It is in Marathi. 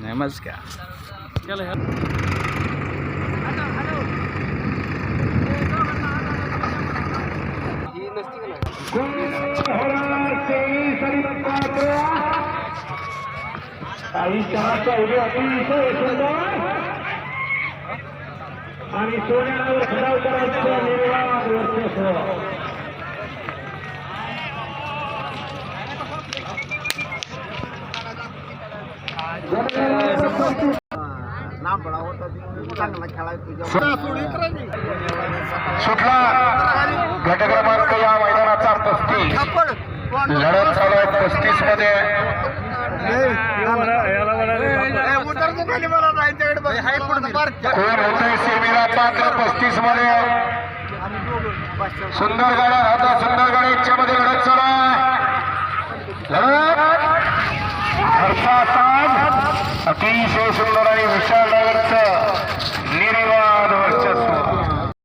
नमस्कार. आणि सोन्यावर खराव करायचं निर्वाह वर्चस्व. सुटला गट क्रमांक या मैदानाचा 35. लढत चालू आहे 35 मध्ये. कोण होतंय सेमीला पात्र 35 मध्ये. सुंदर गाड्या राहतात, सुंदर गाड्या याच्यामध्ये लढत चालू आहे. लढत घरचा साज अतिशय सुंदर आणि विशाल नगरचं